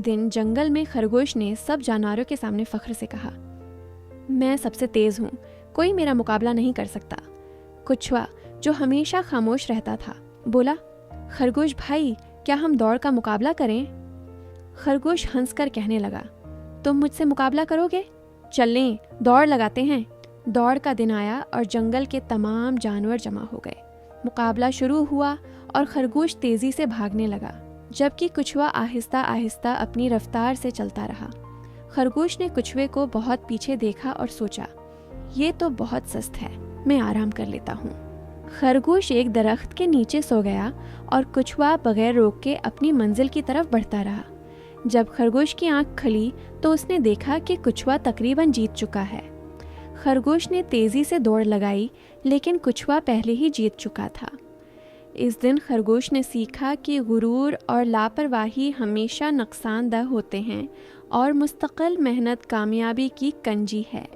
दिन जंगल में खरगोश ने सब जानवरों के सामने फख्र से कहा, मैं सबसे तेज हूँ, कोई मेरा मुकाबला नहीं कर सकता। कछुआ जो हमेशा खामोश रहता था बोला, खरगोश भाई, क्या हम दौड़ का मुकाबला करें? खरगोश हंसकर कहने लगा, तुम मुझसे मुकाबला करोगे? चलें, दौड़ लगाते हैं। दौड़ का दिन आया और जंगल के तमाम जानवर जमा हो गए। मुकाबला शुरू हुआ और खरगोश तेजी से भागने लगा, जबकि कछुआ आहिस्ता आहिस्ता अपनी रफ्तार से चलता रहा। खरगोश ने कछुए को बहुत पीछे देखा और सोचा, ये तो बहुत सस्त है, मैं आराम कर लेता हूँ। खरगोश एक दरख्त के नीचे सो गया और कछुआ बगैर रोक के अपनी मंजिल की तरफ बढ़ता रहा। जब खरगोश की आंख खुली तो उसने देखा कि कछुआ तकरीबन जीत चुका है। खरगोश ने तेजी से दौड़ लगाई, लेकिन कछुआ पहले ही जीत चुका था। इस दिन खरगोश ने सीखा कि गुरूर और लापरवाही हमेशा नुकसानदेह होते हैं और मुस्तकिल मेहनत कामयाबी की कंजी है।